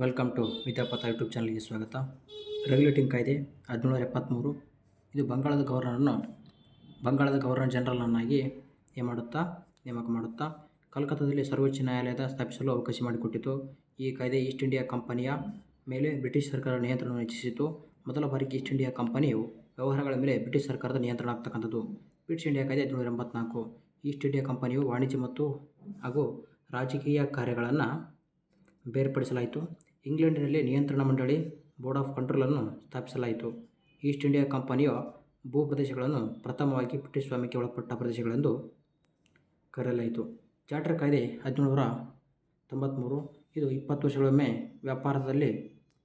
Welcome to ವಿದ್ಯಾಪಥ YouTube ಚಾನಲ್ಗೆ ಸ್ವಾಗತ. Regulating ಕಾಯ್ದೆ 1773 ಇದು ಬಂಗಾಳದ ಗವರ್ನರ್ ಜನರಲನ್ನಾಗಿ ನೇಮಕ ಮಾಡುತ್ತಾ ಕಲ್ಕತ್ತಾದಲ್ಲಿ ಸರ್ವೋಚ್ಚ ನ್ಯಾಯಾಲಯದ ಸ್ಥಾಪಿಸಲು ಅವಕಾಶ ಮಾಡಿಕೊಟ್ಟಿತು. ಈ ಕಾಯ್ದೆ ಈಸ್ಟ್ ಇಂಡಿಯಾ ಕಂಪನಿಯ ಮೇಲೆ ಬ್ರಿಟಿಷ್ ಸರ್ಕಾರದ ನಿಯಂತ್ರಣವನ್ನು ಹೆಚ್ಚಿಸಿತು. ಮೊದಲ ಬಾರಿಗೆ ಈಸ್ಟ್ ಇಂಡಿಯಾ ಕಂಪನಿಯು ವ್ಯವಹಾರಗಳ ಮೇಲೆ ಬ್ರಿಟಿಷ್ ಸರ್ಕಾರದ ನಿಯಂತ್ರಣ ಆಗ್ತಕ್ಕಂಥದ್ದು. ಬ್ರಿಟಿಷ್ ಇಂಡಿಯಾ ಕಾಯ್ದೆ 1784. ಈಸ್ಟ್ ಇಂಡಿಯಾ ಕಂಪನಿಯು ವಾಣಿಜ್ಯ ಹಾಗೂ ರಾಜಕೀಯ ಕಾರ್ಯಗಳನ್ನು ಬೇರ್ಪಡಿಸಲಾಯಿತು. ಇಂಗ್ಲೆಂಡಿನಲ್ಲಿ ನಿಯಂತ್ರಣ ಮಂಡಳಿ ಬೋರ್ಡ್ ಆಫ್ ಕಂಟ್ರೋಲನ್ನು ಸ್ಥಾಪಿಸಲಾಯಿತು. ಈಸ್ಟ್ ಇಂಡಿಯಾ ಕಂಪನಿಯ ಭೂಪ್ರದೇಶಗಳನ್ನು ಪ್ರಥಮವಾಗಿ ಬ್ರಿಟಿಷ್ ಸ್ವಾಮ್ಯಕ್ಕೆ ಒಳಪಟ್ಟ ಪ್ರದೇಶಗಳೆಂದು ಕರೆಯಲಾಯಿತು. ಚಾರ್ಟರ್ ಕಾಯ್ದೆ 1793 ಇದು 20 ವರ್ಷಗಳೊಮ್ಮೆ ವ್ಯಾಪಾರದಲ್ಲಿ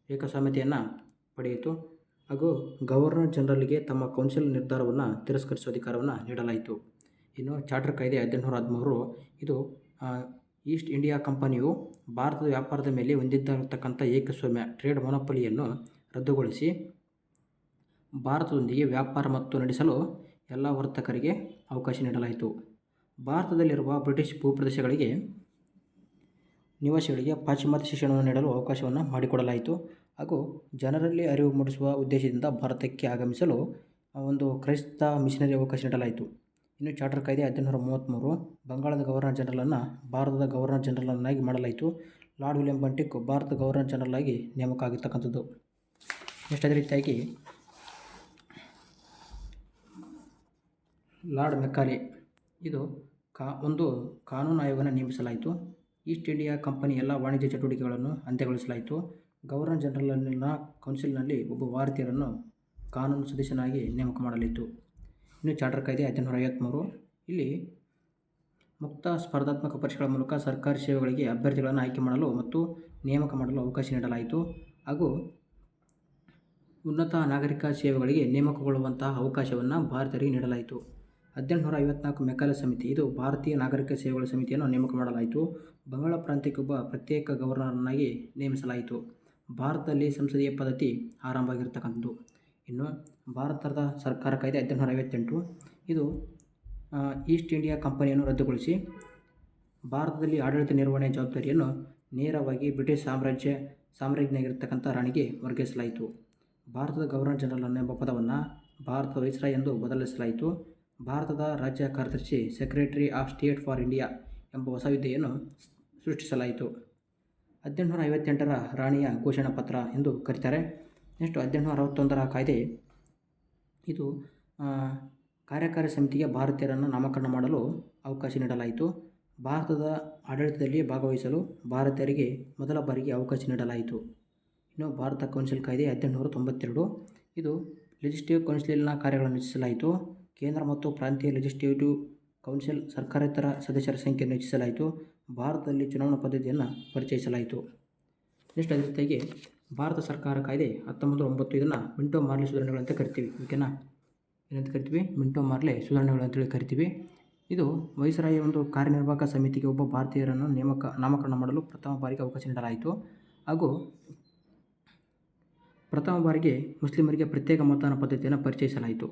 ಏಕಸ್ವಾಮ್ಯತೆಯನ್ನು ಪಡೆಯಿತು ಹಾಗೂ ಗವರ್ನರ್ ಜನರಲ್ಗೆ ತಮ್ಮ ಕೌನ್ಸಿಲ್ ನಿರ್ಧಾರವನ್ನು ತಿರಸ್ಕರಿಸುವ ಅಧಿಕಾರವನ್ನು ನೀಡಲಾಯಿತು. ಇನ್ನು ಚಾರ್ಟರ್ ಕಾಯ್ದೆ 1813 ಇದು ಈಸ್ಟ್ ಇಂಡಿಯಾ ಕಂಪನಿಯು ಭಾರತದ ವ್ಯಾಪಾರದ ಮೇಲೆ ಹೊಂದಿದ್ದಿರತಕ್ಕಂಥ ಏಕಸ್ವಾಮ್ಯ ಟ್ರೇಡ್ ಮೊನೊಪೊಲಿಯನ್ನು ರದ್ದುಗೊಳಿಸಿ ಭಾರತದೊಂದಿಗೆ ವ್ಯಾಪಾರ ನಡೆಸಲು ಎಲ್ಲ ವರ್ತಕರಿಗೆ ಅವಕಾಶ ನೀಡಲಾಯಿತು. ಭಾರತದಲ್ಲಿರುವ ಬ್ರಿಟಿಷ್ ಭೂಪ್ರದೇಶಗಳಿಗೆ ನಿವಾಸಿಗಳಿಗೆ ಪಾಶ್ಚಿಮಾತ್ಯ ಶಿಕ್ಷಣವನ್ನು ನೀಡಲು ಅವಕಾಶವನ್ನು ಮಾಡಿಕೊಡಲಾಯಿತು ಹಾಗೂ ಜನರಲ್ಲಿ ಅರಿವು ಮೂಡಿಸುವ ಉದ್ದೇಶದಿಂದ ಭಾರತಕ್ಕೆ ಆಗಮಿಸಲು ಒಂದು ಕ್ರೈಸ್ತ ಮಿಷನರಿ ಅವಕಾಶ ನೀಡಲಾಯಿತು. ಇನ್ನು ಚಾರ್ಟರ್ ಕಾಯ್ದೆ 1833 ಬಂಗಾಳದ ಗವರ್ನರ್ ಜನರಲನ್ನು ಭಾರತದ ಗವರ್ನರ್ ಜನರಲನ್ನಾಗಿ ಮಾಡಲಾಯಿತು. ಲಾರ್ಡ್ ವಿಲಿಯಂ ಬೆಂಟಿಕ್ ಭಾರತದ ಗವರ್ನರ್ ಜನರಲ್ ಆಗಿ ನೇಮಕ ಆಗಿರ್ತಕ್ಕಂಥದ್ದು. ನೆಕ್ಸ್ಟ್ ಅದೇ ರೀತಿಯಾಗಿ ಲಾರ್ಡ್ ಮೆಕಾಲೆ ಇದು ಒಂದು ಕಾನೂನು ಆಯೋಗವನ್ನು ನೇಮಿಸಲಾಯಿತು. ಈಸ್ಟ್ ಇಂಡಿಯಾ ಕಂಪನಿ ಎಲ್ಲ ವಾಣಿಜ್ಯ ಚಟುವಟಿಕೆಗಳನ್ನು ಅಂತ್ಯಗೊಳಿಸಲಾಯಿತು. ಗವರ್ನರ್ ಜನರಲ್ನ ಕೌನ್ಸಿಲ್ನಲ್ಲಿ ಒಬ್ಬ ಭಾರತೀಯರನ್ನು ಕಾನೂನು ಸದಸ್ಯನಾಗಿ ನೇಮಕ ಮಾಡಲಾಯಿತು. ಇನ್ನು ಚಾರ್ಟರ್ ಕಾಯ್ದೆ 1853 ಇಲ್ಲಿ ಮುಕ್ತ ಸ್ಪರ್ಧಾತ್ಮಕ ಪರೀಕ್ಷೆಗಳ ಮೂಲಕ ಸರ್ಕಾರಿ ಸೇವೆಗಳಿಗೆ ಅಭ್ಯರ್ಥಿಗಳನ್ನು ಆಯ್ಕೆ ಮಾಡಲು ಮತ್ತು ನೇಮಕ ಮಾಡಲು ಅವಕಾಶ ನೀಡಲಾಯಿತು ಹಾಗೂ ಉನ್ನತ ನಾಗರಿಕ ಸೇವೆಗಳಿಗೆ ನೇಮಕಗೊಳ್ಳುವಂತಹ ಅವಕಾಶವನ್ನು ಭಾರತೀಯರಿಗೆ ನೀಡಲಾಯಿತು. 1854 ಮೆಕಾಲೆ ಸಮಿತಿ ಇದು ಭಾರತೀಯ ನಾಗರಿಕ ಸೇವೆಗಳ ಸಮಿತಿಯನ್ನು ನೇಮಕ ಮಾಡಲಾಯಿತು. ಬಂಗಾಳ ಪ್ರಾಂತ್ಯಕ್ಕೆ ಒಬ್ಬ ಪ್ರತ್ಯೇಕ ಗವರ್ನರನ್ನಾಗಿ ನೇಮಿಸಲಾಯಿತು. ಭಾರತದಲ್ಲಿ ಸಂಸದೀಯ ಪದ್ಧತಿ ಆರಂಭ ಆಗಿರ್ತಕ್ಕಂಥದ್ದು. ಇನ್ನು ಭಾರತದ ಸರ್ಕಾರ ಕಾಯ್ದೆ 1858 ಇದು ಈಸ್ಟ್ ಇಂಡಿಯಾ ಕಂಪನಿಯನ್ನು ರದ್ದುಗೊಳಿಸಿ ಭಾರತದಲ್ಲಿ ಆಡಳಿತ ನಿರ್ವಹಣೆಯ ಜವಾಬ್ದಾರಿಯನ್ನು ನೇರವಾಗಿ ಬ್ರಿಟಿಷ್ ಸಾಮ್ರಾಜ್ಞಿಯಾಗಿರ್ತಕ್ಕಂಥ ರಾಣಿಗೆ ವರ್ಗಾಯಿಸಲಾಯಿತು. ಭಾರತದ ಗವರ್ನರ್ ಜನರಲ್ ಎಂಬ ಪದವನ್ನು ಭಾರತದ ವೈಸ್ರಾಯ್ ಎಂದು ಬದಲಿಸಲಾಯಿತು. ಭಾರತದ ರಾಜ್ಯ ಕಾರ್ಯದರ್ಶಿ secretary of state for India ಎಂಬ ಹೊಸ ಹುದ್ದೆಯನ್ನು ಸೃಷ್ಟಿಸಲಾಯಿತು. 1858 ರಾಣಿಯ ಘೋಷಣಾ ಪತ್ರ ಎಂದು ಕರೀತಾರೆ. ನೆಕ್ಸ್ಟ್ 1861 ಕಾಯ್ದೆ ಇದು ಕಾರ್ಯಕಾರಿ ಸಮಿತಿಗೆ ಭಾರತೀಯರನ್ನು ನಾಮಕರಣ ಮಾಡಲು ಅವಕಾಶ ನೀಡಲಾಯಿತು. ಭಾರತದ ಆಡಳಿತದಲ್ಲಿ ಭಾಗವಹಿಸಲು ಭಾರತೀಯರಿಗೆ ಮೊದಲ ಬಾರಿಗೆ ಅವಕಾಶ ನೀಡಲಾಯಿತು. ಇನ್ನು ಭಾರತ ಕೌನ್ಸಿಲ್ ಕಾಯ್ದೆ 1892 ಇದು ಲೆಜಿಸ್ಲೇಟಿವ್ ಕೌನ್ಸಿಲ್ನ ಕಾರ್ಯಗಳನ್ನು ಹೆಚ್ಚಿಸಲಾಯಿತು. ಕೇಂದ್ರ ಮತ್ತು ಪ್ರಾಂತೀಯ ಲೆಜಿಸ್ಲೇಟಿವ್ ಕೌನ್ಸಿಲ್ ಸರ್ಕಾರೇತರ ಸದಸ್ಯರ ಸಂಖ್ಯೆಯನ್ನು ಹೆಚ್ಚಿಸಲಾಯಿತು. ಭಾರತದಲ್ಲಿ ಚುನಾವಣಾ ಪದ್ಧತಿಯನ್ನು ಪರಿಚಯಿಸಲಾಯಿತು. ನೆಕ್ಸ್ಟ್ ಅದೇ ರೀತಿಯಾಗಿ ಭಾರತ ಸರ್ಕಾರ ಕಾಯ್ದೆ 1909 ಇದನ್ನು ಮಿಂಟೋ ಮಾರ್ಲೆ ಸುಧಾರಣೆಗಳು ಅಂತ ಕರಿತೀವಿ. ಓಕೆನಾ, ಏನಂತ ಕರಿತೀವಿ? ಮಿಂಟೋ ಮಾರ್ಲೆ ಸುಧಾರಣೆಗಳು ಅಂತೇಳಿ ಕರಿತೀವಿ. ಇದು ವೈಸ್ರಾಯ್ ಒಂದು ಕಾರ್ಯನಿರ್ವಾಹಕ ಸಮಿತಿಗೆ ಒಬ್ಬ ಭಾರತೀಯರನ್ನು ನಾಮಕರಣ ಮಾಡಲು ಪ್ರಥಮ ಬಾರಿಗೆ ಅವಕಾಶ ನೀಡಲಾಯಿತು ಹಾಗೂ ಪ್ರಥಮ ಬಾರಿಗೆ ಮುಸ್ಲಿಮರಿಗೆ ಪ್ರತ್ಯೇಕ ಮತದಾನ ಪದ್ಧತಿಯನ್ನು ಪರಿಚಯಿಸಲಾಯಿತು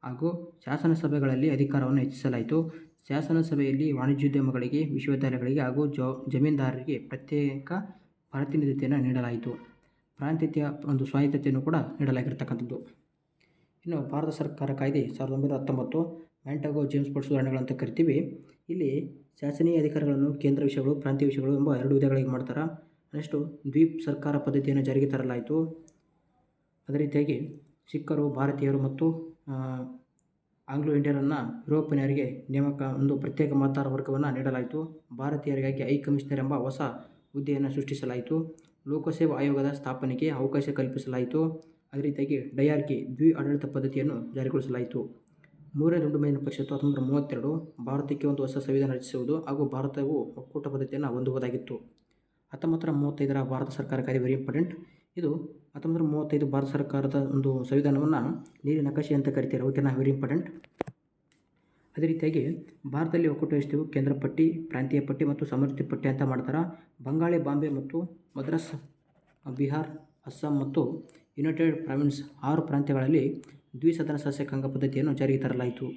ಹಾಗೂ ಶಾಸನಸಭೆಗಳಲ್ಲಿ ಅಧಿಕಾರವನ್ನು ಹೆಚ್ಚಿಸಲಾಯಿತು. ಶಾಸನಸಭೆಯಲ್ಲಿ ವಾಣಿಜ್ಯೋದ್ಯಮಗಳಿಗೆ, ವಿಶ್ವವಿದ್ಯಾಲಯಗಳಿಗೆ ಹಾಗೂ ಜಮೀನ್ದಾರರಿಗೆ ಪ್ರತ್ಯೇಕ ಪ್ರಾತಿನಿಧ್ಯತೆಯನ್ನು ನೀಡಲಾಯಿತು. ಪ್ರಾಂತೀಯತೆಯ ಒಂದು ಸ್ವಾಯತ್ತತೆಯನ್ನು ಕೂಡ ನೀಡಲಾಗಿರ್ತಕ್ಕಂಥದ್ದು. ಇನ್ನು ಭಾರತ ಸರ್ಕಾರ ಕಾಯ್ದೆ 1919 ಮ್ಯಾಂಟಗೋ ಜೇಮ್ಸ್ಫೋರ್ಡ್ ಸುಧಾರಣೆಗಳು ಅಂತ ಕರಿತೀವಿ. ಇಲ್ಲಿ ಶಾಸನೀಯ ಅಧಿಕಾರಗಳನ್ನು ಕೇಂದ್ರ ವಿಷಯಗಳು, ಪ್ರಾಂತೀಯ ವಿಷಯಗಳು ಎಂಬ 2 ವಿಧಗಳಿಗೆ ಮಾಡ್ತಾರೆ. ನೆಕ್ಸ್ಟು ದ್ವೀಪ್ ಸರ್ಕಾರ ಪದ್ಧತಿಯನ್ನು ಜಾರಿಗೆ ತರಲಾಯಿತು. ಅದೇ ರೀತಿಯಾಗಿ ಸಿಖ್ಖರು, ಭಾರತೀಯರು ಮತ್ತು ಆಂಗ್ಲೋ ಇಂಡಿಯರನ್ನು ಯುರೋಪಿಯನ್ನರಿಗೆ ಒಂದು ಪ್ರತ್ಯೇಕ ಮತದಾರ ವರ್ಗವನ್ನು ನೀಡಲಾಯಿತು. ಭಾರತೀಯರಿಗಾಗಿ ಹೈ ಕಮಿಷನರ್ ಎಂಬ ಹೊಸ ಹುದ್ದೆಯನ್ನು ಸೃಷ್ಟಿಸಲಾಯಿತು. ಲೋಕಸೇವಾ ಆಯೋಗದ ಸ್ಥಾಪನೆಗೆ ಅವಕಾಶ ಕಲ್ಪಿಸಲಾಯಿತು. ಅದೇ ರೀತಿಯಾಗಿ ಡಯಾರ್ಕಿ ದ್ವಿ ಆಡಳಿತ ಪದ್ಧತಿಯನ್ನು ಜಾರಿಗೊಳಿಸಲಾಯಿತು. 3ನೇ ದುಂಡು ಮೇಲಿನ ಪರಿಷತ್ತು 1932 ಭಾರತಕ್ಕೆ ಒಂದು ಹೊಸ ಸಂವಿಧಾನ ರಚಿಸುವುದು ಹಾಗೂ ಭಾರತವು ಒಕ್ಕೂಟ ಪದ್ಧತಿಯನ್ನು ಹೊಂದುವುದಾಗಿತ್ತು. 1935 ಭಾರತ ಸರ್ಕಾರ ಕಾಯ್ದೆ ವೆರಿ ಇಂಪಾರ್ಟೆಂಟ್. ಇದು 1935 ಭಾರತ ಸರ್ಕಾರದ ಒಂದು ಸಂವಿಧಾನವನ್ನು ನೀಲಿ ನಕಾಶೆ ಅಂತ ಕರಿತಾರೆ. ಓಕೆನಾ, ವೆರಿ ಇಂಪಾರ್ಟೆಂಟ್. ಅದೇ ರೀತಿಯಾಗಿ ಭಾರತದಲ್ಲಿ ಒಕ್ಕೂಟ ವ್ಯವಸ್ಥೆಯು ಕೇಂದ್ರ ಪಟ್ಟಿ, ಪ್ರಾಂತೀಯ ಪಟ್ಟಿ ಮತ್ತು ಸಮೃದ್ಧಿ ಪಟ್ಟಿ ಅಂತ ಮಾಡ್ತಾರೆ. ಬಂಗಾಳಿ, ಬಾಂಬೆ ಮತ್ತು ಮದ್ರಾಸ್, ಬಿಹಾರ್, ಅಸ್ಸಾಂ ಮತ್ತು ಯುನೈಟೆಡ್ ಪ್ರಾವಿನ್ಸ್ 6 ಪ್ರಾಂತ್ಯಗಳಲ್ಲಿ ದ್ವಿಸದನ ಶಾಸಕಾಂಗ ಪದ್ಧತಿಯನ್ನು ಜಾರಿಗೆ ತರಲಾಯಿತು.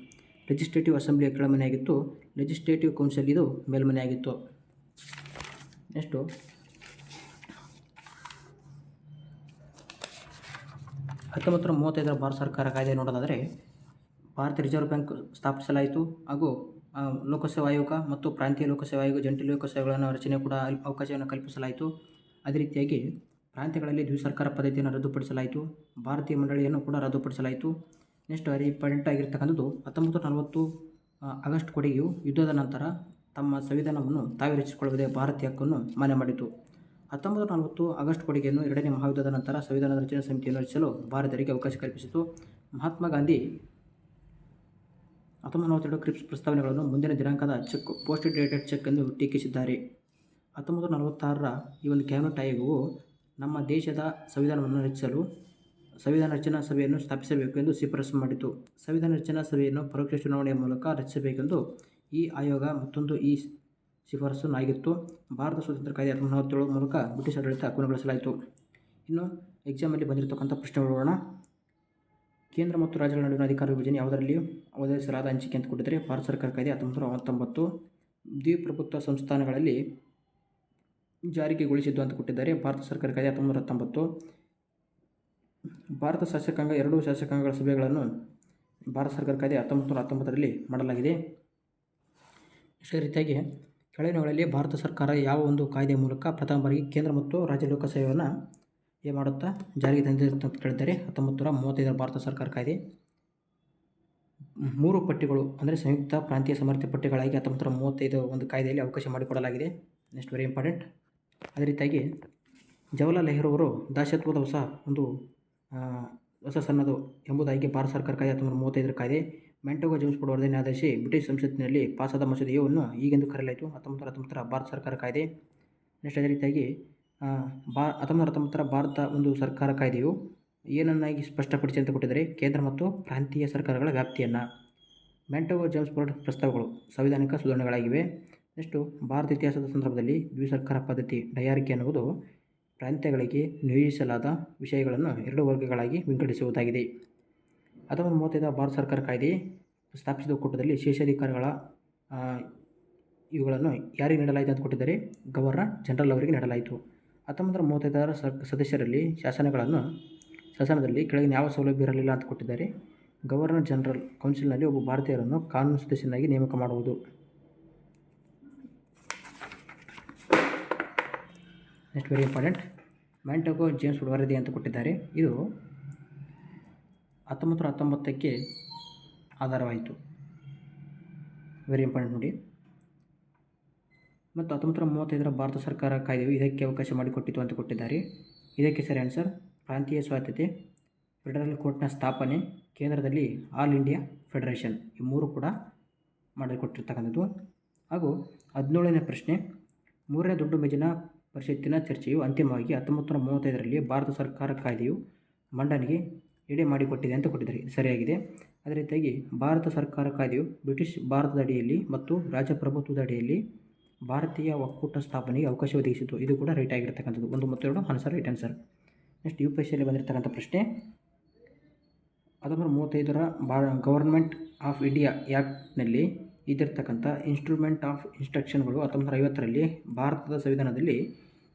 ಲೆಜಿಸ್ಲೇಟಿವ್ ಅಸೆಂಬ್ಲಿಯ ಕೆಳಮನೆಯಾಗಿತ್ತು, ಲೆಜಿಸ್ಲೇಟಿವ್ ಕೌನ್ಸಿಲ್ ಇದು ಮೇಲ್ಮನೆಯಾಗಿತ್ತು. ನೆಕ್ಸ್ಟು 1935 ಭಾರತ ಸರ್ಕಾರ ಕಾಯ್ದೆ ನೋಡೋದಾದರೆ ಭಾರತೀಯ ರಿಸರ್ವ್ ಬ್ಯಾಂಕ್ ಸ್ಥಾಪಿಸಲಾಯಿತು ಹಾಗೂ ಲೋಕಸೇವಾ ಆಯೋಗ ಮತ್ತು ಪ್ರಾಂತೀಯ ಲೋಕಸೇವಾ ಆಯೋಗ ಜಂಟಿ ಲೋಕಸೇವೆಗಳನ್ನು ರಚನೆ ಕೂಡ ಅವಕಾಶವನ್ನು ಕಲ್ಪಿಸಲಾಯಿತು. ಅದೇ ರೀತಿಯಾಗಿ ಪ್ರಾಂತ್ಯಗಳಲ್ಲಿ ದ್ವಿಸರ್ಕಾರ ಪದ್ಧತಿಯನ್ನು ರದ್ದುಪಡಿಸಲಾಯಿತು. ಭಾರತೀಯ ಮಂಡಳಿಯನ್ನು ಕೂಡ ರದ್ದುಪಡಿಸಲಾಯಿತು. ನೆಕ್ಸ್ಟ್ ವೆರಿ ಇಂಪಾರ್ಟೆಂಟ್ ಆಗಿರ್ತಕ್ಕಂಥದ್ದು 1940 ಆಗಸ್ಟ್ ಕೊಡುಗೆಯು ಯುದ್ಧದ ನಂತರ ತಮ್ಮ ಸಂವಿಧಾನವನ್ನು ತಾವೇ ರಚಿಸಿಕೊಳ್ಳುವುದೇ ಭಾರತೀಯ ಹಕ್ಕನ್ನು ಮಾನ್ಯ ಮಾಡಿತು. 1940 ಆಗಸ್ಟ್ ಕೊಡುಗೆಯನ್ನು ಎರಡನೇ ಮಹಾಯುದ್ಧದ ನಂತರ ಸಂವಿಧಾನದ ರಚನಾ ಸಮಿತಿಯನ್ನು ರಚಿಸಲು ಭಾರತೀಯರಿಗೆ ಅವಕಾಶ ಕಲ್ಪಿಸಿತು. ಮಹಾತ್ಮ ಗಾಂಧಿ 1942 ಕ್ರಿಪ್ಸ್ ಪ್ರಸ್ತಾವನೆಗಳನ್ನು ಮುಂದಿನ ದಿನಾಂಕದ ಚೆಕ್ ಪೋಸ್ಟ್ ಡೇಟೆಡ್ ಚೆಕ್ ಎಂದು ಟೀಕಿಸಿದ್ದಾರೆ. 1946ರ ಈ ಒಂದು ಕ್ಯಾಬಿನೆಟ್ ಆಯೋಗವು ನಮ್ಮ ದೇಶದ ಸಂವಿಧಾನವನ್ನು ರಚಿಸಲು ಸಂವಿಧಾನ ರಚನಾ ಸಭೆಯನ್ನು ಸ್ಥಾಪಿಸಬೇಕು ಎಂದು ಶಿಫಾರಸು ಮಾಡಿತು. ಸಂವಿಧಾನ ರಚನಾ ಸಭೆಯನ್ನು ಪರೋಕ್ಷ ಚುನಾವಣೆಯ ಮೂಲಕ ರಚಿಸಬೇಕೆಂದು ಈ ಆಯೋಗ ಮತ್ತೊಂದು ಈ ಶಿಫಾರಸನ್ನು ಆಗಿತ್ತು. ಭಾರತ ಸ್ವಾತಂತ್ರ್ಯ ಕಾಯ್ದೆ 1947 ಮೂಲಕ ಬ್ರಿಟಿಷ್ ಆಡಳಿತ ಕೊನೆಗೊಳಿಸಲಾಯಿತು. ಇನ್ನು ಎಕ್ಸಾಮಲ್ಲಿ ಬಂದಿರತಕ್ಕಂಥ ಪ್ರಶ್ನೆಗಳು ನೋಡೋಣ. ಕೇಂದ್ರ ಮತ್ತು ರಾಜ್ಯಗಳ ನಡುವಿನ ಅಧಿಕಾರ ವಿಭಜನೆ ಯಾವುದರಲ್ಲಿ ಒದಗಿಸಲಾದ ಹಂಚಿಕೆ ಅಂತ ಕೊಟ್ಟಿದ್ದಾರೆ. ಭಾರತ ಸರ್ಕಾರ ಕಾಯ್ದೆ 1919. ದ್ವಿಪ್ರಭುತ್ವ ಸಂಸ್ಥಾನಗಳಲ್ಲಿ ಜಾರಿಗೆಗೊಳಿಸಿದ್ದು ಅಂತ ಕೊಟ್ಟಿದ್ದಾರೆ. ಭಾರತ ಸರ್ಕಾರ ಕಾಯ್ದೆ 1919. ಭಾರತ ಶಾಸಕಾಂಗ 2 ಶಾಸಕಾಂಗಗಳ ಸಭೆಗಳನ್ನು ಭಾರತ ಸರ್ಕಾರ ಕಾಯ್ದೆ 1919ರಲ್ಲಿ ಮಾಡಲಾಗಿದೆ. ಇಷ್ಟೇ ರೀತಿಯಾಗಿ ಕೆಳಗಿನಗಳಲ್ಲಿ ಭಾರತ ಸರ್ಕಾರ ಯಾವ ಒಂದು ಕಾಯ್ದೆ ಮೂಲಕ ಪ್ರಥಮ ಬಾರಿಗೆ ಕೇಂದ್ರ ಮತ್ತು ರಾಜ್ಯ ಲೋಕಸೇವೆಯನ್ನು ಏನು ಮಾಡುತ್ತಾ ಜಾರಿಗೆ ತಂದಿದೆ ಅಂತ ಕೇಳಿದ್ದಾರೆ. 1935 ಭಾರತ ಸರ್ಕಾರ ಕಾಯ್ದೆ 3 ಪಟ್ಟಿಗಳು ಅಂದರೆ ಸಂಯುಕ್ತ ಪ್ರಾಂತೀಯ ಸಮರ್ಥ್ಯ ಪಟ್ಟಿಗಳಾಗಿ 1935 ಒಂದು ಕಾಯ್ದೆಯಲ್ಲಿ ಅವಕಾಶ ಮಾಡಿಕೊಡಲಾಗಿದೆ. Next very important. ಅದೇ ರೀತಿಯಾಗಿ ಜವಾಹರ್ಲಾಲ್ ನೆಹರು ಅವರು ದಾಸತ್ವದ ಹೊಸ ಸನ್ನದು ಎಂಬುದಾಗಿ ಭಾರತ ಸರ್ಕಾರ ಕಾಯ್ದೆ 1935 ಕಾಯ್ದೆ. ಮ್ಯಾಂಟೋಗಾ ಜೇಮ್ಸ್ ಫೋರ್ಡ್ ವರದಿಯನ್ನು ಆಧರಿಸಿ ಬ್ರಿಟಿಷ್ ಸಂಸತ್ತಿನಲ್ಲಿ ಪಾಸಾದ ಮಸೂದೆಯನ್ನು ಹೀಗೆಂದು ಕರೆಯಲಾಯಿತು. 1919 ಭಾರತ ಸರ್ಕಾರ ಕಾಯ್ದೆ. ನೆಕ್ಸ್ಟ್ ಅದೇ ರೀತಿಯಾಗಿ 1919 ಭಾರತ ಒಂದು ಸರ್ಕಾರ ಕಾಯ್ದೆಯು ಏನನ್ನಾಗಿ ಸ್ಪಷ್ಟಪಡಿಸಿ ಅಂತ ಕೊಟ್ಟಿದ್ದಾರೆ. ಕೇಂದ್ರ ಮತ್ತು ಪ್ರಾಂತೀಯ ಸರ್ಕಾರಗಳ ವ್ಯಾಪ್ತಿಯನ್ನು. ಮ್ಯಾಂಟೋಗಾ ಜೇಮ್ಸ್ ಫೋರ್ಡ್ ಪ್ರಸ್ತಾವಗಳು ಸಂವಿಧಾನಿಕ ಸುಧಾರಣೆಗಳಾಗಿವೆ. ನೆಕ್ಸ್ಟು ಭಾರತ ಇತಿಹಾಸದ ಸಂದರ್ಭದಲ್ಲಿ ದ್ವಿಸರ್ಕಾರ ಪದ್ಧತಿ ಡಯಾರ್ಕಿ ಎನ್ನುವುದು ಪ್ರಾಂತ್ಯಗಳಿಗೆ ನಿಯೋಜಿಸಲಾದ ವಿಷಯಗಳನ್ನು 2 ವರ್ಗಗಳಾಗಿ ವಿಂಗಡಿಸುವುದಾಗಿದೆ. 1935 ಭಾರತ ಸರ್ಕಾರ ಕಾಯ್ದೆ ಸ್ಥಾಪಿಸಿದ ಒಕ್ಕೂಟದಲ್ಲಿ ಶೇಷಾಧಿಕಾರಗಳ ಇವುಗಳನ್ನು ಯಾರಿಗೆ ನೀಡಲಾಯಿತು ಅಂತ ಕೊಟ್ಟಿದ್ದಾರೆ. ಗವರ್ನರ್ ಜನರಲ್ ಅವರಿಗೆ ನೀಡಲಾಯಿತು. 1935 ಸದಸ್ಯರಲ್ಲಿ ಶಾಸನದಲ್ಲಿ ಕೆಳಗಿನ ಯಾವ ಸೌಲಭ್ಯ ಇರಲಿಲ್ಲ ಅಂತ ಕೊಟ್ಟಿದ್ದಾರೆ. ಗವರ್ನರ್ ಜನರಲ್ ಕೌನ್ಸಿಲ್ನಲ್ಲಿ ಒಬ್ಬ ಭಾರತೀಯರನ್ನು ಕಾನೂನು ಸದಸ್ಯನಾಗಿ ನೇಮಕ ಮಾಡುವುದು. Next very important. ಮ್ಯಾಂಟೋಗಾ ಜೇಮ್ಸ್ ಫೋರ್ಡ್ ವರದಿ ಅಂತ ಕೊಟ್ಟಿದ್ದಾರೆ. ಇದು 1919ಕ್ಕೆ ಆಧಾರವಾಯಿತು. ವೆರಿ ಇಂಪಾರ್ಟೆಂಟ್ ನೋಡಿ. ಮತ್ತು 1935 ಭಾರತ ಸರ್ಕಾರ ಕಾಯ್ದೆಯು ಇದಕ್ಕೆ ಅವಕಾಶ ಮಾಡಿಕೊಟ್ಟಿತು ಅಂತ ಕೊಟ್ಟಿದ್ದಾರೆ. ಇದಕ್ಕೆ ಸರಿ ಆನ್ಸರ್ ಪ್ರಾಂತೀಯ ಸ್ವಾಯತ್ತತೆ, ಫೆಡರಲ್ ಕೋರ್ಟ್ನ ಸ್ಥಾಪನೆ, ಕೇಂದ್ರದಲ್ಲಿ ಆಲ್ ಇಂಡಿಯಾ ಫೆಡರೇಷನ್, ಈ 3 ಕೂಡ ಮಾಡಿಕೊಟ್ಟಿರ್ತಕ್ಕಂಥದ್ದು. ಹಾಗೂ 17ನೇ ಪ್ರಶ್ನೆ. 3ನೇ ದೊಡ್ಡ ಮೇಜಿನ ಪರಿಷತ್ತಿನ ಚರ್ಚೆಯು ಅಂತಿಮವಾಗಿ 1935ರಲ್ಲಿ ಭಾರತ ಸರ್ಕಾರ ಕಾಯ್ದೆಯು ಮಂಡನೆಗೆ ಎಡೆ ಮಾಡಿಕೊಟ್ಟಿದೆ ಅಂತ ಕೊಟ್ಟಿದ್ದಾರೆ. ಸರಿಯಾಗಿದೆ. ಅದೇ ರೀತಿಯಾಗಿ ಭಾರತ ಸರ್ಕಾರ ಕಾಯ್ದೆಯು ಬ್ರಿಟಿಷ್ ಭಾರತದ ಅಡಿಯಲ್ಲಿ ಮತ್ತು ರಾಜಪ್ರಭುತ್ವದ ಅಡಿಯಲ್ಲಿ ಭಾರತೀಯ ಒಕ್ಕೂಟ ಸ್ಥಾಪನೆಗೆ ಅವಕಾಶ ಒದಗಿಸಿತು. ಇದು ಕೂಡ ರೈಟ್ ಆಗಿರ್ತಕ್ಕಂಥದ್ದು. 1 ಮತ್ತು 2 ಆನ್ಸರ್ ರೈಟ್ ಆನ್ಸರ್. ನೆಕ್ಸ್ಟ್ UPSCಯಲ್ಲಿ ಬಂದಿರತಕ್ಕಂಥ ಪ್ರಶ್ನೆ. 1935 ಗವರ್ನಮೆಂಟ್ ಆಫ್ ಇಂಡಿಯಾ ಆ್ಯಕ್ಟ್ನಲ್ಲಿ ಇದ್ದಿರ್ತಕ್ಕಂಥ ಇನ್ಸ್ಟ್ರೂಮೆಂಟ್ ಆಫ್ ಇನ್ಸ್ಟ್ರಕ್ಷನ್ಗಳು 1950ರಲ್ಲಿ ಭಾರತದ ಸಂವಿಧಾನದಲ್ಲಿ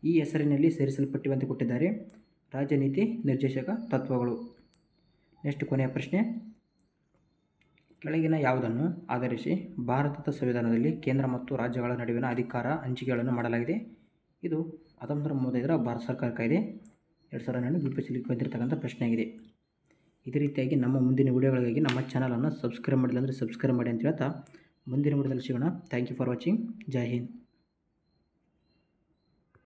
ಈ ಹೆಸರಿನಲ್ಲಿ ಸೇರಿಸಲ್ಪಟ್ಟಿವೆ ಕೊಟ್ಟಿದ್ದಾರೆ. ರಾಜನೀತಿ ನಿರ್ದೇಶಕ ತತ್ವಗಳು. ನೆಕ್ಸ್ಟ್ ಕೊನೆಯ ಪ್ರಶ್ನೆ. ಕೆಳಗಿನ ಯಾವುದನ್ನು ಆಧರಿಸಿ ಭಾರತದ ಸಂವಿಧಾನದಲ್ಲಿ ಕೇಂದ್ರ ಮತ್ತು ರಾಜ್ಯಗಳ ನಡುವಿನ ಅಧಿಕಾರ ಹಂಚಿಕೆಗಳನ್ನು ಮಾಡಲಾಗಿದೆ. ಇದು 1935 ಭಾರತ ಸರ್ಕಾರ ಕಾಯ್ದೆ 2002 UPSCಯಲ್ಲಿ ಬಂದಿರತಕ್ಕಂಥ ಪ್ರಶ್ನೆಯಾಗಿದೆ. ಇದೇ ರೀತಿಯಾಗಿ ನಮ್ಮ ಮುಂದಿನ ವಿಡಿಯೋಗಳಿಗಾಗಿ ನಮ್ಮ ಚಾನಲನ್ನು ಸಬ್ಸ್ಕ್ರೈಬ್ ಮಾಡಿಲ್ಲ ಅಂದರೆ ಸಬ್ಸ್ಕ್ರೈಬ್ ಮಾಡಿ ಅಂತ ಹೇಳ್ತಾ ಮುಂದಿನ ವಿಡಿಯೋದಲ್ಲಿ ಸಿಗೋಣ. Thank you for watching. ಜೈ ಹಿಂದ್.